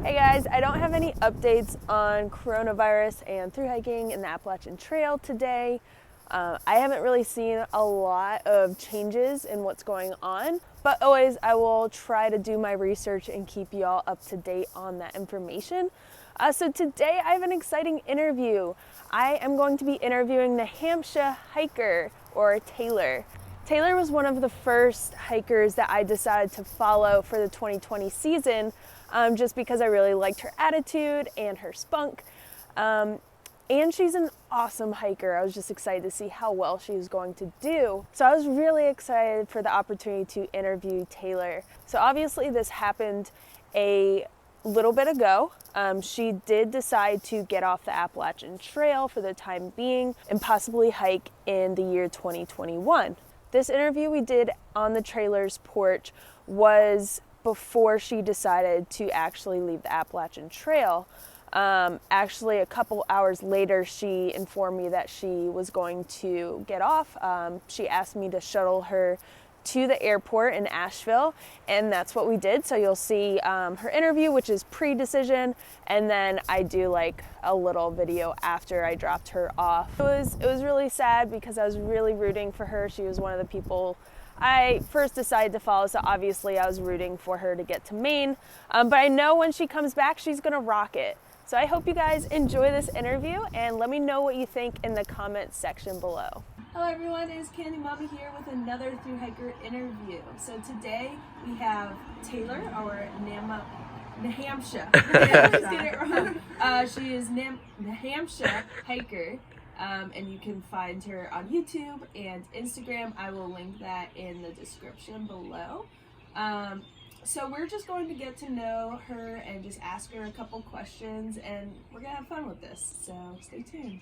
Hey guys, I don't have any updates on coronavirus and through hiking in the Appalachian Trail today. I haven't really seen a lot of changes in what's going on, but always I will try to do my research and keep you all up to date on that information. So today I have an exciting interview. I am going to be interviewing Nahamsha hiker, or Taylor. Taylor was one of the first hikers that I decided to follow for the 2020 season, just because I really liked her attitude and her spunk. And she's an awesome hiker. I was just excited to see how well she was going to do. So I was really excited for the opportunity to interview Taylor. So obviously this happened a little bit ago. She did decide to get off the Appalachian Trail for the time being and possibly hike in the year 2021. This interview we did on the trailer's porch was before she decided to actually leave the Appalachian Trail. Actually, a couple hours later, she informed me that she was going to get off. She asked me to shuttle her to the airport in Asheville, and that's what we did. So you'll see her interview, which is pre-decision, and then I do like a little video after I dropped her off. It was really sad because I was really rooting for her. She was one of the people I first decided to follow, so obviously I was rooting for her to get to Maine. But I know when she comes back, she's gonna rock it. So I hope you guys enjoy this interview, and let me know what you think in the comments section below. Hello everyone, it is Candy Mommy here with another Thru hiker interview. So today we have Taylor, or Nahamsha. I always get it wrong. She is Nahamsha hiker. And you can find her on YouTube and Instagram. I will link that in the description below. So we're just going to get to know her and just ask her a couple questions, and we're gonna have fun with this, so stay tuned.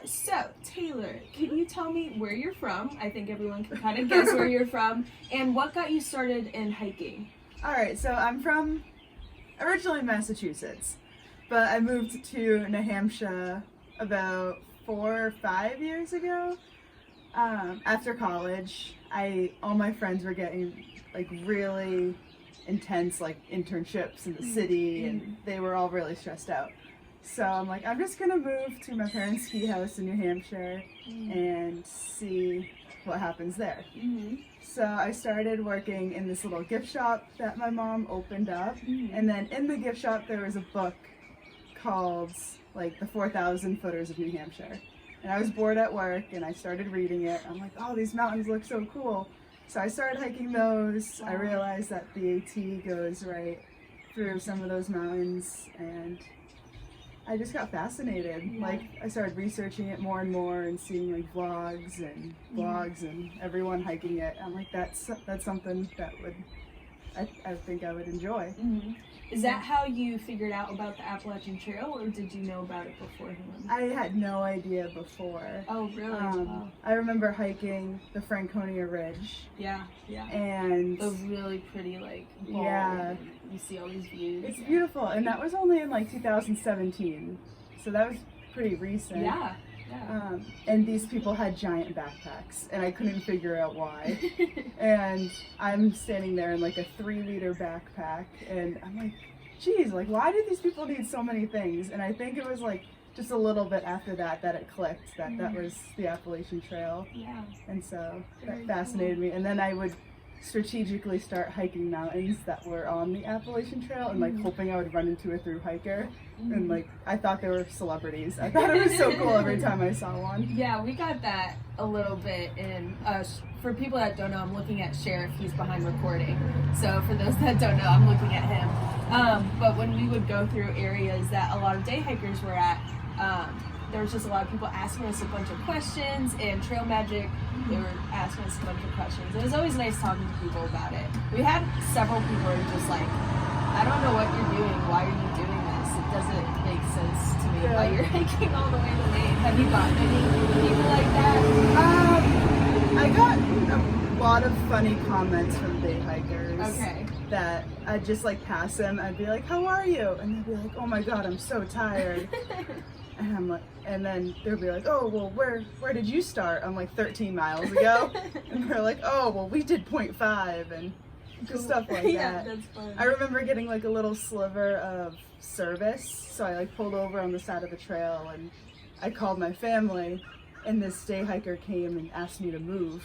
So Taylor, can you tell me where you're from? I think everyone can kind of guess where you're from, and what got you started in hiking? Alright, so I'm from originally Massachusetts, but I moved to Nahamsha about 4 or 5 years ago. After college, all my friends were getting like really intense like internships in the city, and they were all really stressed out. So I'm like, I'm just gonna move to my parents' ski house in New Hampshire and see what happens there. So I started working in this little gift shop that my mom opened up, and then in the gift shop there was a book called like the 4,000 Footers of New Hampshire. And I was bored at work and I started reading it. I'm like, oh, these mountains look so cool. So I started hiking those. I realized that the AT goes right through some of those mountains, and I just got fascinated. Like, I started researching it more and more and seeing like vlogs and blogs and everyone hiking it. I'm like, that's something that I think I would enjoy. Is that how you figured out about the Appalachian Trail, or did you know about it beforehand? I had no idea before. Oh, really? Wow. I remember hiking the Franconia Ridge. Yeah. And the really pretty, like, bowl. Yeah. You see all these views. It's beautiful, and that was only in like 2017, so that was pretty recent. Yeah. And these people had giant backpacks, and I couldn't figure out why. And I'm standing there in like a 3-liter backpack, and I'm like, geez, like why do these people need so many things? And I think it was like just a little bit after that it clicked that that was the Appalachian Trail. Yeah. And so that fascinated me. And then I would strategically start hiking mountains that were on the Appalachian Trail, and like hoping I would run into a through hiker. And like I thought they were celebrities. I thought it was so cool every time I saw one. Yeah, we got that a little bit in for people that don't know, I'm looking at Sheriff. He's behind recording, so for those that don't know, I'm looking at him. But when we would go through areas that a lot of day hikers were at, there was just a lot of people asking us a bunch of questions, and Trail Magic, they were asking us a bunch of questions. It was always nice talking to people about it. We had several people who were just like, I don't know what you're doing, why are you doing this? It doesn't make sense to me why you're hiking all the way to Maine. Have you gotten any people like that? I got a lot of funny comments from day hikers. Okay. That I'd just like pass them, I'd be like, how are you? And they'd be like, oh my god, I'm so tired. And I'm like, and then they'll be like, oh, well, where did you start? I'm like, 13 miles ago. And they're like, oh, well, we did 0.5. And just stuff like Yeah, that. that's fun. I remember getting like a little sliver of service, so I like pulled over on the side of the trail and I called my family, and this day hiker came and asked me to move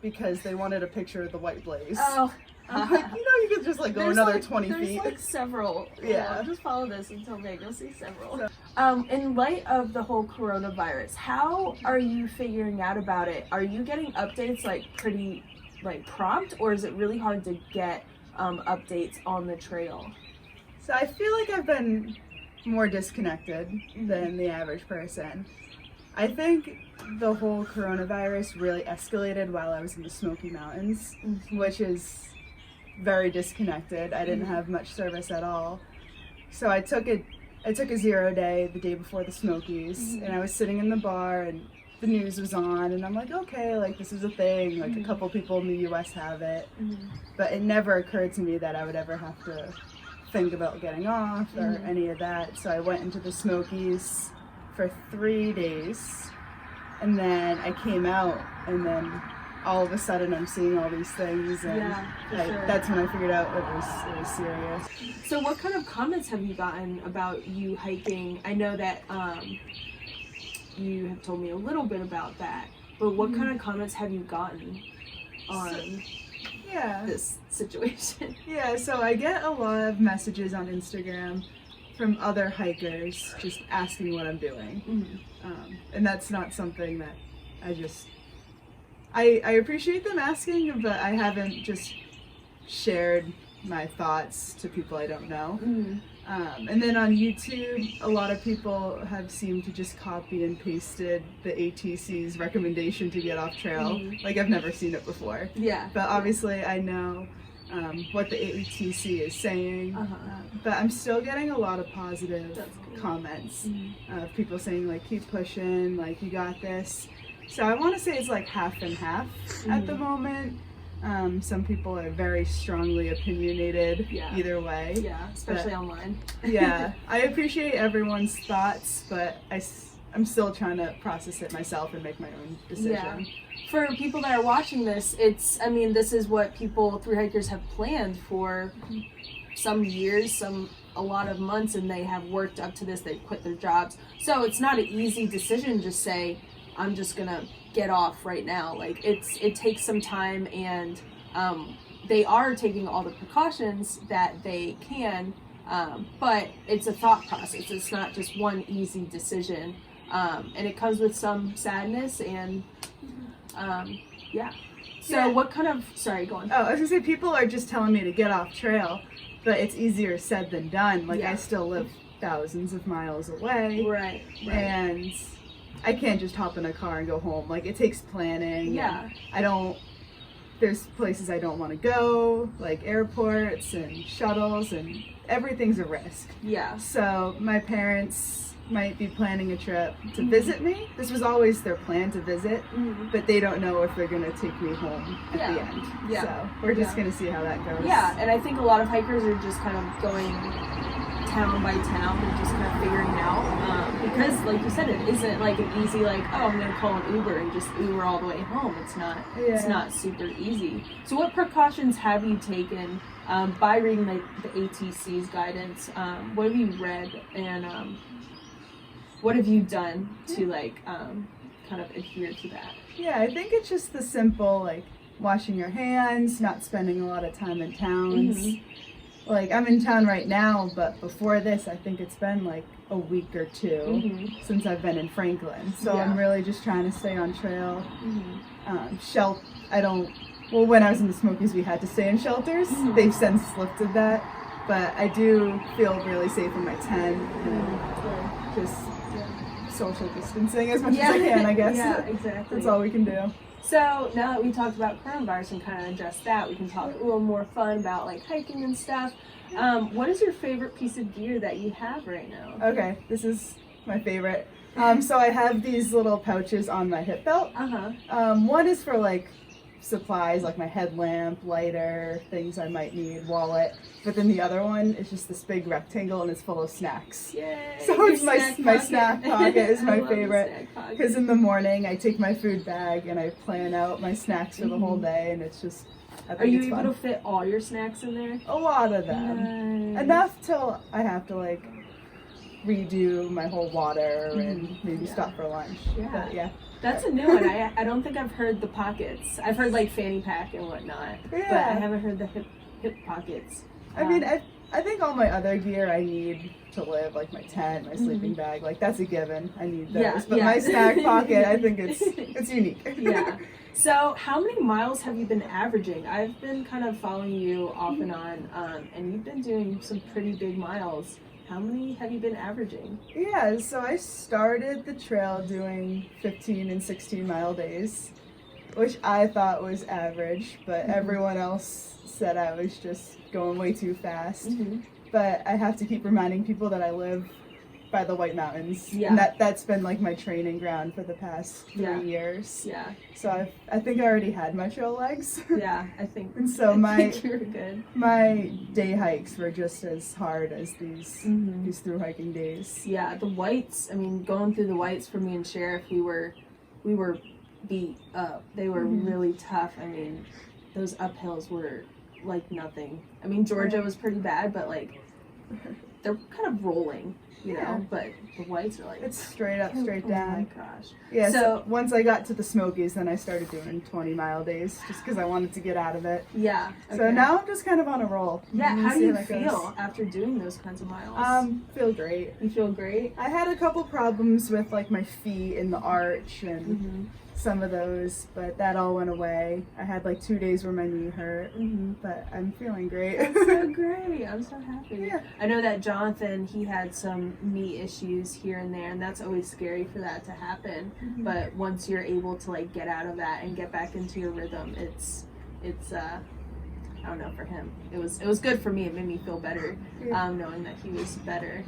because they wanted a picture of the white blaze. Oh. I'm like, you could just like go another 20 there's feet. There's several. Yeah. Just follow this until big. You'll see several. In light of the whole coronavirus, how are you figuring out about it? Are you getting updates pretty prompt, or is it really hard to get updates on the trail? So I feel like I've been more disconnected than the average person. I think the whole coronavirus really escalated while I was in the Smoky Mountains, which is very disconnected. I didn't have much service at all. So I took a 0 day the day before the Smokies, and I was sitting in the bar and the news was on, and I'm like, okay, like this is a thing, like a couple people in the US have it. But it never occurred to me that I would ever have to think about getting off or any of that. So I went into the Smokies for 3 days, and then I came out, and then all of a sudden I'm seeing all these things, and that's when I figured out it was serious. So what kind of comments have you gotten about you hiking? I know that you have told me a little bit about that, but what kind of comments have you gotten on this situation? Yeah, so I get a lot of messages on Instagram from other hikers just asking what I'm doing. And that's not something that I appreciate them asking, but I haven't just shared my thoughts to people I don't know. And then on YouTube, a lot of people have seemed to just copy and pasted the ATC's recommendation to get off trail. Like I've never seen it before. Yeah. But obviously I know what the ATC is saying. But I'm still getting a lot of positive comments of people saying like, keep pushing, like you got this. So I want to say it's like half and half at the moment. Some people are very strongly opinionated either way. Yeah, especially online. Yeah, I appreciate everyone's thoughts, but I'm still trying to process it myself and make my own decision. Yeah. For people that are watching this, this is what thru hikers have planned for some years, a lot of months, and they have worked up to this. They've quit their jobs. So it's not an easy decision to say, I'm just gonna get off right now. Like it takes some time, and they are taking all the precautions that they can, but it's a thought process. It's not just one easy decision, and it comes with some sadness and So what kind of, sorry, go on. Oh, I was gonna say, people are just telling me to get off trail, but it's easier said than done. Like I still live thousands of miles away. Right. And I can't just hop in a car and go home. Like, it takes planning. Yeah. There's places I don't want to go, like airports and shuttles, and everything's a risk. Yeah. So my parents might be planning a trip to visit me. This was always their plan, to visit, but they don't know if they're going to take me home at the end. Yeah. So we're just going to see how that goes. Yeah, and I think a lot of hikers are just kind of going town by town and just kind of figuring it out, because like you said, it isn't like an easy I'm gonna call an Uber and just Uber all the way home. It's not super easy. So what precautions have you taken by reading the ATC's guidance? What have you read, and what have you done to kind of adhere to that? Yeah, I think it's just the simple washing your hands, not spending a lot of time in towns. Like, I'm in town right now, but before this, I think it's been a week or two since I've been in Franklin. So I'm really just trying to stay on trail. When I was in the Smokies, we had to stay in shelters. They've since lifted that, but I do feel really safe in my tent and just social distancing as much as I can, I guess. Yeah, exactly. That's all we can do. So now that we talked about coronavirus and kind of addressed that, we can talk a little more fun about hiking and stuff. What is your favorite piece of gear that you have right now? Okay, this is my favorite. So I have these little pouches on my hip belt. One is for supplies like my headlamp, lighter, things I might need, wallet. But then the other one is just this big rectangle and it's full of snacks. Yay! So it's my snack pocket is my favorite, because in the morning I take my food bag and I plan out my snacks for the whole day, and it's just I think Are you it's able fun. to fit all your snacks in there? A lot of them. Nice. Enough till I have to like redo my whole water and maybe Yeah. stop for lunch. Yeah. But yeah. That's a new one. I don't think I've heard the pockets. I've heard like fanny pack and whatnot, but Yeah. I haven't heard the hip pockets. I mean, I think all my other gear I need to live, like my tent, my sleeping bag, like that's a given. I need those. Yeah, but yeah. my snack pocket, I think it's unique. Yeah. So, how many miles have you been averaging? I've been kind of following you off and on, and you've been doing some pretty big miles. How many have you been averaging? Yeah, so I started the trail doing 15 and 16 mile days, which I thought was average, but everyone else said I was just going way too fast. But I have to keep reminding people that I live by the White Mountains. Yeah. And that's been like my training ground for the past 3 years. Yeah. So I think I already had my trail legs. Yeah, I think. And so I think you're good. my day hikes were just as hard as these through hiking days. Yeah, the whites. I mean, going through the whites for me and Sheriff, we were beat up. They were really tough. I mean, those uphills were like nothing. I mean, Georgia was pretty bad, but like they're kind of rolling, you know. But the whites are like It's straight up, straight oh down. my gosh. Yeah, so So- once I got to the Smokies, then I started doing 20-mile days just because I wanted to get out of it. Yeah. So okay. now I'm just kind of on a roll. Yeah. We'll How do see you how that goes. feel after doing those kinds of miles? Feel great. You feel great. I had a couple problems with like my feet and the arch and some of those, but that all went away. I had like 2 days where my knee hurt, but I'm feeling great. That's so great. I'm so happy. Yeah. I know that Jonathan, he had some knee issues here and there, and that's always scary for that to happen. But once you're able to like get out of that and get back into your rhythm, it's I don't know, for him. It was good for me. It made me feel better, knowing that he was better.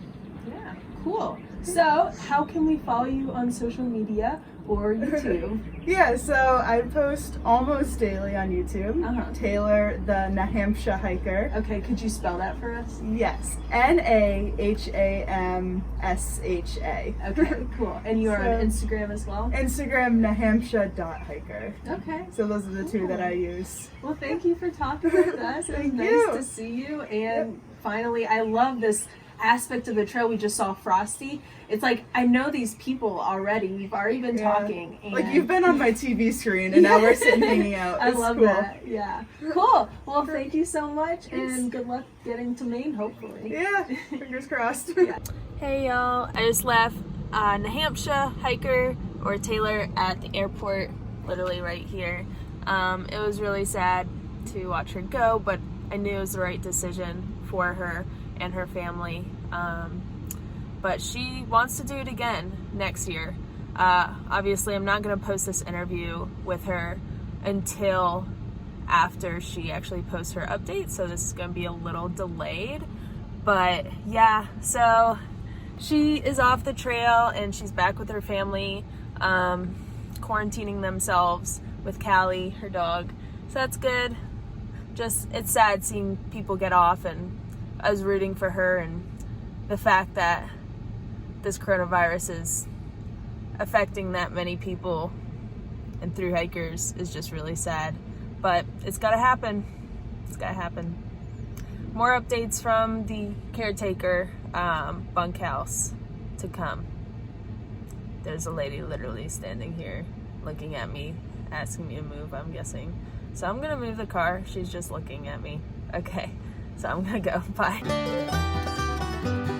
Yeah, cool. So, how can we follow you on social media or YouTube? Yeah, so I post almost daily on YouTube. Taylor, the Nahamsha hiker. Okay, could you spell that for us? Yes, Nahamsha. Okay, cool. And you are on Instagram as well? Instagram, Nahamsha.hiker. Okay. So those are the two that I use. Well, thank you for talking with us. It was Thank nice you. to see you. And finally, I love this aspect of the trail. We just saw Frosty. It's like, I know these people already. We've already been talking. And Like you've been on my TV screen and now we're sitting hanging out. I It's love cool. that. Yeah. Cool. Well, thank you so much. And good luck getting to Maine, hopefully. Yeah, fingers crossed. Hey y'all, I just left Nahamsha hiker or Taylor at the airport, literally right here. It was really sad to watch her go, but I knew it was the right decision for her and her family. But she wants to do it again next year. Obviously, I'm not going to post this interview with her until after she actually posts her update, so this is going to be a little delayed. But yeah, so she is off the trail and she's back with her family, quarantining themselves with Callie, her dog. So that's good. Just, it's sad seeing people get off, and I was rooting for her, and the fact that this coronavirus is affecting that many people and through hikers is just really sad. But it's gotta happen. It's gotta happen. More updates from the caretaker bunkhouse to come. There's a lady literally standing here looking at me, asking me to move, I'm guessing. So I'm gonna move the car. She's just looking at me. Okay, so I'm gonna go. Bye.